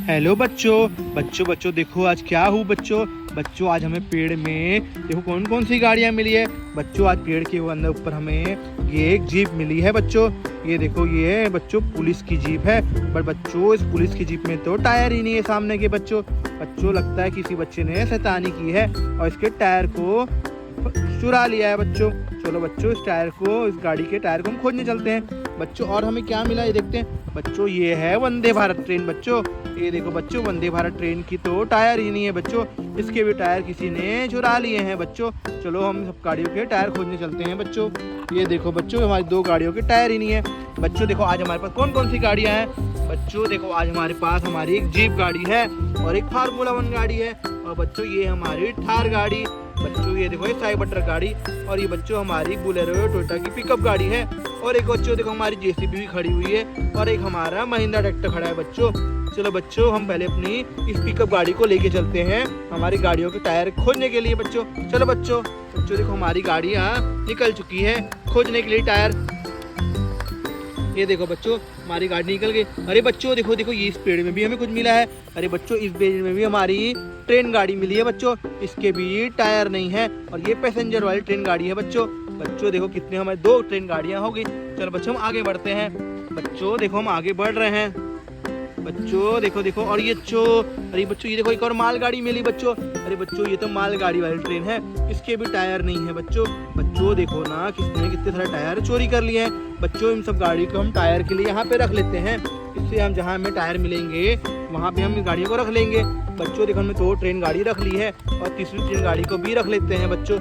Hello बच्चों देखो आज क्या हूँ बच्चों आज हमें पेड़ में देखो कौन कौन सी गाड़ियाँ मिली है। बच्चों आज पेड़ के अंदर ऊपर हमें ये एक जीप मिली है बच्चों। ये देखो ये बच्चों पुलिस की जीप है, पर बच्चों इस पुलिस की जीप में तो टायर ही नहीं है सामने के। बच्चों लगता है किसी बच्चे ने शैतानी की है और इसके टायर को चुरा लिया है बच्चों। चलो बच्चों इस गाड़ी के टायर को हम खोजने चलते हैं बच्चों। और हमें क्या मिला ये देखते हैं बच्चों। ये है वंदे भारत ट्रेन बच्चों। ये देखो बच्चों वंदे भारत ट्रेन की तो टायर ही नहीं है बच्चों, इसके भी टायर किसी ने चुरा लिए हैं बच्चों। चलो हम सब गाड़ियों के टायर खोजने चलते हैं बच्चों। ये देखो बच्चों हमारी दो गाड़ियों के टायर ही नहीं है बच्चों। देखो आज हमारे पास कौन कौन सी गाड़ियाँ हैं बच्चों। देखो आज हमारे पास हमारी एक जीप गाड़ी है और एक फार्मूला 1 गाड़ी है, और बच्चों ये हमारी थार गाड़ी बच्चों। ये देखो ये साइबर ट्रक गाड़ी, और ये बच्चों हमारी बोलेरो टोयोटा की पिकअप गाड़ी है। और एक बच्चों देखो हमारी जेसीबी भी खड़ी हुई है, और एक हमारा महिंद्रा ट्रैक्टर खड़ा है बच्चों। चलो बच्चों हम पहले अपनी इस पिकअप गाड़ी को लेके चलते हैं हमारी गाड़ियों के टायर खोजने के लिए बच्चों। चलो बच्चों देखो हमारी गाड़ियाँ निकल चुकी है खोजने के लिए टायर। ये देखो बच्चों हमारी गाड़ी निकल गई। अरे बच्चों देखो ये इस पेड़ में भी हमें कुछ मिला है। अरे बच्चों इस पेड़ में भी हमारी ट्रेन गाड़ी मिली है बच्चों, इसके भी टायर नहीं है, और ये पैसेंजर वाली ट्रेन गाड़ी है बच्चों। देखो कितने हमारे 2 ट्रेन गाड़ियाँ हो गई। चलो बच्चों हम आगे बढ़ते हैं बच्चों। देखो हम आगे बढ़ रहे हैं बच्चों। देखो और ये अरे बच्चों ये देखो एक और मालगाड़ी मिली बच्चों। अरे बच्चों ये तो मालगाड़ी वाली ट्रेन है, इसके भी टायर नहीं है बच्चों। देखो ना किसने कितने सारे टायर चोरी कर लिए हैं बच्चों। इन सब गाड़ी को हम टायर के लिए यहाँ पे रख लेते हैं, इससे हम जहाँ हमें टायर मिलेंगे वहाँ पे हम इस गाड़ियों को रख लेंगे बच्चों। देखो हमने 2 ट्रेन गाड़ी रख ली है और तीसरी ट्रेन गाड़ी को भी रख लेते हैं बच्चों।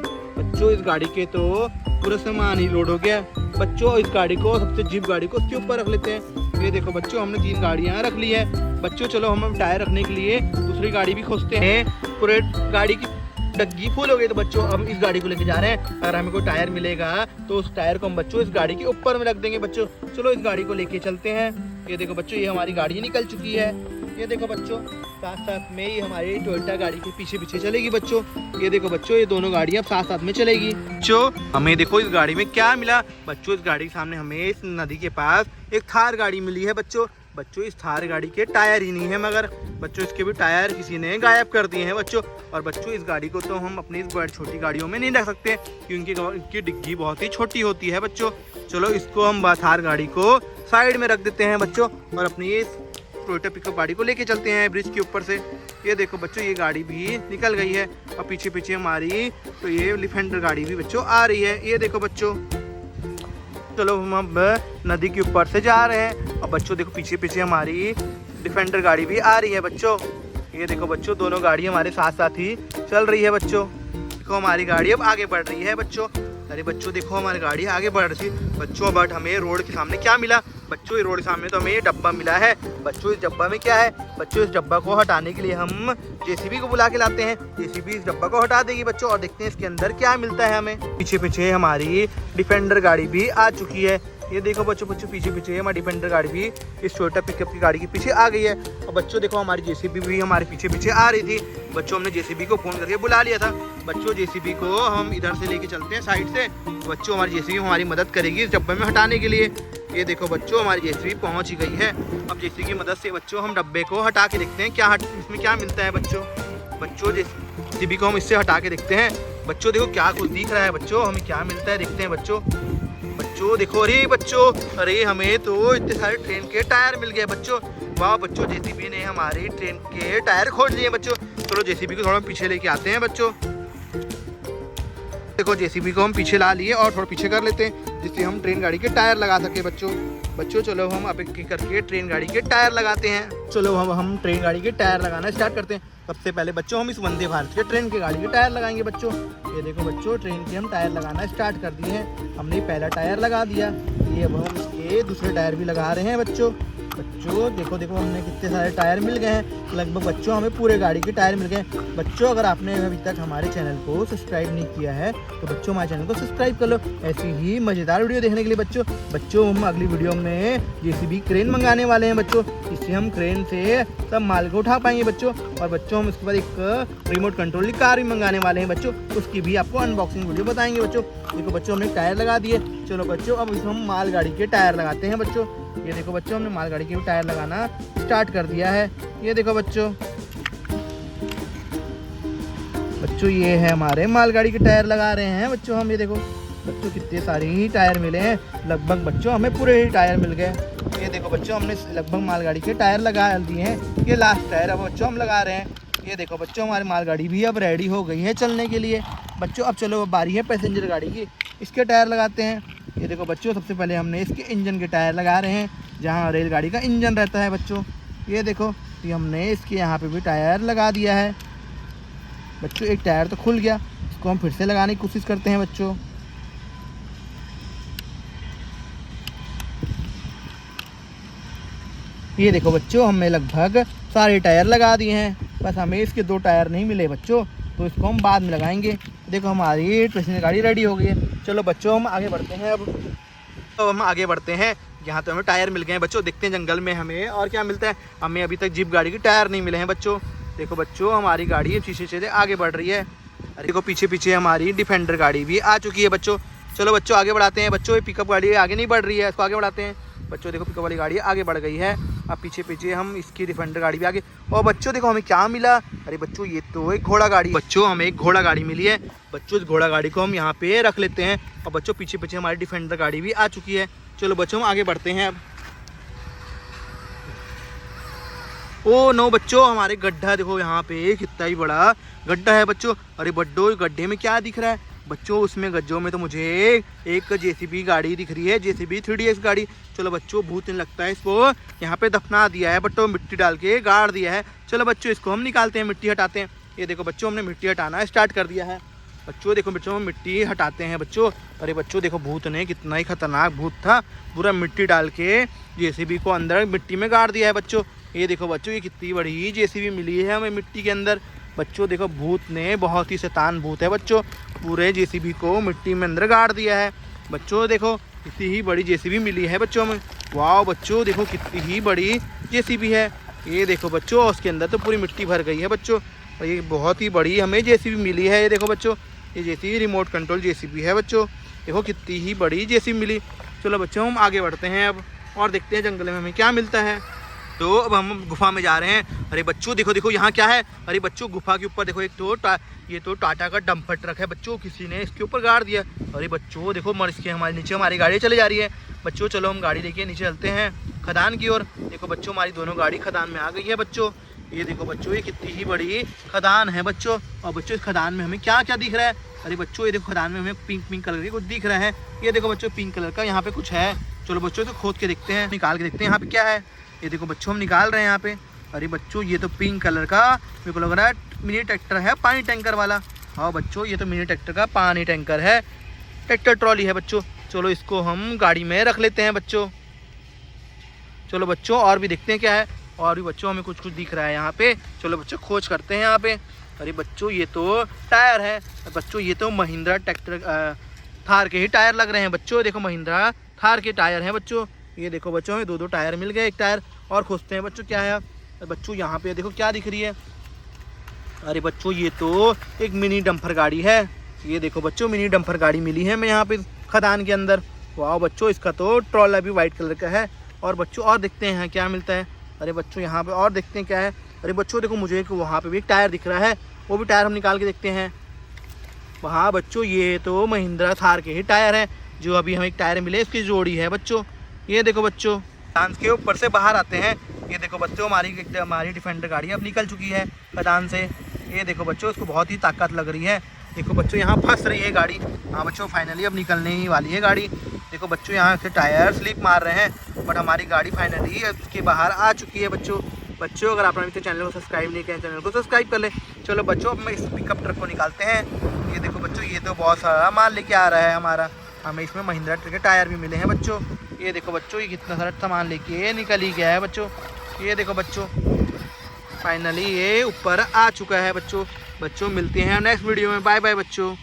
इस गाड़ी के तो पूरा सामान ही लोड हो गया बच्चों। इस गाड़ी को सबसे जीप गाड़ी को उसके ऊपर रख लेते हैं। ये देखो बच्चों हमने 3 गाड़ियाँ रख ली है बच्चों। चलो हम टायर रखने के लिए दूसरी गाड़ी भी खोजते हैं। पूरे गाड़ी की डग्गी फुल हो गई तो बच्चों हम इस गाड़ी को लेके जा रहे हैं। अगर हमें कोई टायर मिलेगा तो उस टायर को हम बच्चों इस गाड़ी के ऊपर में रख देंगे बच्चों। चलो इस गाड़ी को लेके चलते हैं। ये देखो बच्चों ये हमारी गाड़ी निकल चुकी है। ये देखो बच्चों साथ में ही हमारी टोयोटा गाड़ी के पीछे चलेगी बच्चों। ये देखो बच्चों ये दोनों गाड़ियाँ साथ में चलेगी बच्चों। हमें देखो इस गाड़ी में क्या मिला बच्चों। इस गाड़ी के सामने हमें इस नदी के पास एक थार गाड़ी मिली है बच्चों। इस थार गाड़ी के टायर ही नहीं है, मगर बच्चों इसके भी टायर किसी ने गायब कर दिए हैं बच्चों। और बच्चों इस गाड़ी को तो हम अपनी इस छोटी गाड़ियों में नहीं रख सकते क्योंकि इनकी डिग्गी बहुत ही छोटी होती है बच्चों। चलो इसको हम थार गाड़ी को साइड में रख देते हैं बच्चों, और अपनी इस टोयोटा पिकअप गाड़ी को लेके चलते हैं ब्रिज के ऊपर से। ये देखो बच्चों ये गाड़ी भी निकल गई है, और पीछे हमारी तो ये डिफेंडर गाड़ी भी बच्चों आ रही है। ये देखो बच्चों चलो हम अब नदी के ऊपर से जा रहे हैं, और बच्चों देखो पीछे हमारी डिफेंडर गाड़ी भी आ रही है बच्चों। ये देखो बच्चों दोनों गाड़ी हमारे साथ ही चल रही है बच्चों। देखो हमारी गाड़ी अब आगे बढ़ रही है बच्चों। अरे बच्चों देखो हमारी गाड़ी आगे बढ़ रही है बच्चों। बट हमें रोड के सामने क्या मिला बच्चों। ये रोड के सामने तो हमें ये डब्बा मिला है बच्चों। इस डब्बा में क्या है बच्चों। इस डब्बा को हटाने के लिए हम जेसीबी को बुला के लाते हैं। जेसीबी इस डब्बा को हटा देगी बच्चों, और देखते हैं इसके अंदर क्या मिलता है हमें। पीछे हमारी डिफेंडर गाड़ी भी आ चुकी है। ये देखो बच्चों पीछे हमारी डिफेंडर गाड़ी भी इस टोयोटा पिकअप की गाड़ी के पीछे आ गई है। और बच्चों देखो हमारी जेसीबी भी हमारे पीछे आ रही थी बच्चों। हमने जेसीबी को फ़ोन करके बुला लिया था बच्चों। जेसीबी को हम इधर से लेके चलते हैं साइड से बच्चों। हमारी जेसीबी हमारी मदद करेगी इस डब्बे में हटाने के लिए। ये देखो बच्चों हमारी जेसीबी पहुंच ही गई है। अब जेसीबी की मदद से बच्चों हम डब्बे को हटा के देखते हैं इसमें क्या मिलता है बच्चों। जेसीबी को हम इससे हटा के देखते हैं बच्चों। देखो क्या कुछ दिख रहा है बच्चों, हमें क्या मिलता है देखते हैं बच्चों। देखो अरे हमें तो इतने सारे ट्रेन के टायर मिल गए बच्चों। वाह बच्चों जेसीबी ने हमारी ट्रेन के टायर खोज लिए बच्चों। चलो जेसीबी को थोड़ा पीछे लेके आते हैं बच्चों। देखो जेसीबी को हम पीछे ला लिए और थोड़ा पीछे कर लेते हैं जिससे हम ट्रेन गाड़ी के टायर लगा सके बच्चों। चलो हम अब एक करके ट्रेन गाड़ी के टायर लगाते हैं। चलो हम ट्रेन गाड़ी के टायर लगाना स्टार्ट करते हैं। सबसे पहले बच्चों हम इस वंदे भारत के ट्रेन के गाड़ी के टायर लगाएंगे बच्चों। ये देखो बच्चों ट्रेन के हम टायर लगाना स्टार्ट कर दिए हैं। हमने पहला टायर लगा दिया, ये अब हम इसके दूसरे टायर भी लगा रहे हैं बच्चों। देखो हमने कितने सारे टायर मिल गए हैं लगभग बच्चों। हमें पूरे गाड़ी के टायर मिल गए हैं बच्चों। अगर आपने अभी तक हमारे चैनल को सब्सक्राइब नहीं किया है तो बच्चों हमारे चैनल को सब्सक्राइब कर लो ऐसी ही मज़ेदार वीडियो देखने के लिए बच्चों। हम अगली वीडियो में जेसीबी क्रेन मंगाने वाले हैं बच्चों। इससे हम क्रेन से सब माल को उठा पाएंगे बच्चों। और बच्चों हम इसके बाद एक रिमोट कंट्रोल की कार भी मंगाने वाले हैं बच्चों। उसकी भी आपको अनबॉक्सिंग वीडियो बताएंगे बच्चों। देखो बच्चों हमने टायर लगा दिए। चलो बच्चों अब इसमें हम मालगाड़ी के टायर लगाते हैं बच्चों। ये देखो बच्चों हमने मालगाड़ी के भी टायर लगाना स्टार्ट कर दिया है। ये देखो बच्चों, ये है हमारे मालगाड़ी के टायर लगा रहे हैं बच्चों हम। ये देखो बच्चों कितने सारे ही टायर मिले हैं, लगभग बच्चों हमें पूरे ही टायर मिल गए। ये देखो बच्चों हमने लगभग मालगाड़ी के टायर लगा दिए हैं। ये लास्ट टायर अब बच्चों हम लगा रहे हैं। ये देखो बच्चों हमारी मालगाड़ी भी अब रेडी हो गई है चलने के लिए बच्चों। अब चलो बारी है पैसेंजर गाड़ी की, इसके टायर लगाते हैं। ये देखो बच्चों सबसे पहले हमने इसके इंजन के टायर लगा रहे हैं, जहाँ रेलगाड़ी का इंजन रहता है बच्चों। ये देखो ये हमने इसके यहाँ पे भी टायर लगा दिया है बच्चों। एक टायर तो खुल गया, इसको हम फिर से लगाने की कोशिश करते हैं बच्चों। ये देखो बच्चों हमने लगभग सारे टायर लगा दिए हैं, बस हमें इसके 2 टायर नहीं मिले बच्चों, तो इसको हम बाद में लगाएंगे। देखो हमारी पैसेंजर गाड़ी रेडी हो गई है। चलो बच्चों हम आगे बढ़ते हैं। अब तो हम आगे बढ़ते हैं, यहाँ तो हमें टायर मिल गए हैं बच्चों। देखते हैं जंगल में हमें और क्या मिलता है। हमें अभी तक जीप गाड़ी के टायर नहीं मिले हैं बच्चों। देखो बच्चों हमारी गाड़ी पीछे आगे बढ़ रही है। अरे देखो पीछे हमारी डिफेंडर गाड़ी भी आ चुकी है बच्चों। चलो बच्चों आगे बढ़ाते हैं बच्चों। ये पिकअप गाड़ी आगे नहीं बढ़ रही है, इसको आगे बढ़ाते हैं बच्चों। देखो पिकअप वाली गाड़ी आगे बढ़ गई है। अब पीछे हम इसकी डिफेंडर गाड़ी भी आगे। और बच्चों देखो हमें क्या मिला। अरे बच्चों ये तो एक घोड़ा गाड़ी बच्चों, हमें एक घोड़ा गाड़ी मिली है बच्चों। इस घोड़ा गाड़ी को हम यहाँ पे रख लेते हैं। और बच्चों पीछे हमारी डिफेंडर गाड़ी भी आ चुकी है। चलो बच्चों हम आगे बढ़ते हैं। अब ओ नो बच्चों हमारे गड्ढा देखो, यहाँ पे कितना ही बड़ा गड्ढा है बच्चों। अरे बड्डो गड्ढे में क्या दिख रहा है बच्चों? उसमें गड्ढों में तो मुझे एक जेसीबी गाड़ी दिख रही है, जेसीबी 3DX गाड़ी। चलो बच्चों भूत नहीं लगता है, इसको यहाँ पे दफना दिया है बच्चों, मिट्टी डाल के गाड़ दिया है। चलो बच्चों इसको हम निकालते हैं, मिट्टी हटाते हैं। ये देखो बच्चों हमने मिट्टी हटाना स्टार्ट कर दिया है बच्चों। देखो बच्चों हम मिट्टी हटाते हैं बच्चों। अरे बच्चों देखो भूत ने कितना ही खतरनाक भूत था, पूरा मिट्टी डाल के जेसीबी को अंदर मिट्टी में गाड़ दिया है बच्चों। ये देखो बच्चों ये कितनी बड़ी जेसीबी मिली है हमें मिट्टी के अंदर बच्चों। देखो भूत ने, बहुत ही शैतान भूत है बच्चों, पूरे जेसीबी को मिट्टी में अंदर गाड़ दिया है बच्चों। देखो कितनी ही बड़ी जेसीबी मिली है बच्चों हमें। वाह बच्चों देखो कितनी ही बड़ी जेसीबी है। ये देखो बच्चों उसके अंदर तो पूरी मिट्टी भर गई है बच्चों। और ये बहुत ही बड़ी हमें जेसीबी मिली है। ये देखो बच्चों ये जेसीबी रिमोट कंट्रोल जेसीबी है बच्चों। देखो कितनी ही बड़ी जेसीबी मिली। चलो बच्चों हम आगे बढ़ते हैं अब और देखते हैं जंगल में हमें क्या मिलता है। तो अब हम गुफा में जा रहे हैं। अरे बच्चों देखो यहाँ क्या है। अरे बच्चों गुफा के ऊपर देखो एक तो ये तो टाटा का डंपर ट्रक है बच्चों, किसी ने इसके ऊपर गाड़ दिया। अरे बच्चों देखो इसके हमारे नीचे हमारी गाड़ी चली जा रही है बच्चों। चलो हम गाड़ी लेके नीचे चलते हैं खदान की ओर। देखो बच्चों हमारी दोनों गाड़ी खदान में आ गई है बच्चों। ये देखो बच्चों ये कितनी ही बड़ी खदान है बच्चों। और बच्चों इस खदान में हमें क्या क्या दिख रहा है। अरे बच्चों ये देखो खदान में हमें पिंक कलर की कुछ दिख रहा है। ये देखो बच्चों पिंक कलर का यहाँ पे कुछ है। चलो बच्चों तो खोद के देखते हैं, निकाल के देखते हैं यहाँ पे क्या है। ये देखो बच्चों हम निकाल रहे हैं यहाँ पे। अरे बच्चों ये तो पिंक कलर का मेरे को लग रहा है मिनी ट्रैक्टर है, पानी टैंकर वाला। हाँ बच्चों ये तो मिनी ट्रैक्टर का पानी टैंकर है, ट्रैक्टर ट्रॉली है बच्चों। चलो इसको हम गाड़ी में रख लेते हैं बच्चों। चलो बच्चों और भी देखते हैं क्या है। और भी बच्चों हमें कुछ दिख रहा है यहाँ पे। चलो बच्चों खोज करते हैं यहाँ पे। अरे बच्चों ये तो टायर है बच्चों, ये तो महिंद्रा ट्रैक्टर थार के ही टायर लग रहे हैं बच्चों। देखो महिंद्रा थार के टायर हैं बच्चों। ये देखो बच्चों हमें 2 टायर मिल गए। एक टायर और खोजते हैं बच्चों क्या है। बच्चों यहाँ पे देखो क्या दिख रही है। अरे बच्चों ये तो एक मिनी डंपर गाड़ी है। ये देखो बच्चों मिनी डंपर गाड़ी मिली है हमें यहाँ पे खदान के अंदर। वाह बच्चों इसका तो ट्रॉला भी वाइट कलर का है। और बच्चों और देखते हैं क्या मिलता है। अरे बच्चों यहाँ पे और देखते हैं क्या है। अरे बच्चों देखो मुझे वहाँ पे भी एक टायर दिख रहा है, वो भी टायर हम निकाल के देखते हैं। वहाँ बच्चों ये तो महिंद्रा थार के ही टायर हैं, जो अभी हमें एक टायर मिले इसकी जोड़ी है बच्चों। ये देखो बच्चों डांस के ऊपर से बाहर आते हैं। ये देखो बच्चों हमारी डिफेंडर गाड़ी अब निकल चुकी है मैदान से। ये देखो बच्चों इसको बहुत ही ताकत लग रही है। देखो बच्चों यहाँ फंस रही है गाड़ी। हाँ बच्चों फाइनली अब निकलने ही वाली है गाड़ी। देखो बच्चों यहाँ से टायर स्लिप मार रहे हैं, बट हमारी गाड़ी फाइनली उसके बाहर आ चुकी है बच्चों। अगर आपने अभी तक चैनल को सब्सक्राइब नहीं किया चैनल को सब्सक्राइब कर ले। चलो बच्चों अब मैं इस पिकअप ट्रक को निकालते हैं। ये देखो बच्चों ये तो बहुत सारा माल लेके आ रहा है हमारा। हमें इसमें महिंद्रा ट्रक के टायर भी मिले हैं बच्चों। ये देखो बच्चों ये कितना सारा सामान लेके निकल ही गया है बच्चों। ये देखो बच्चों फाइनली ये ऊपर आ चुका है बच्चों। मिलते हैं नेक्स्ट वीडियो में। बाय बाय बच्चों।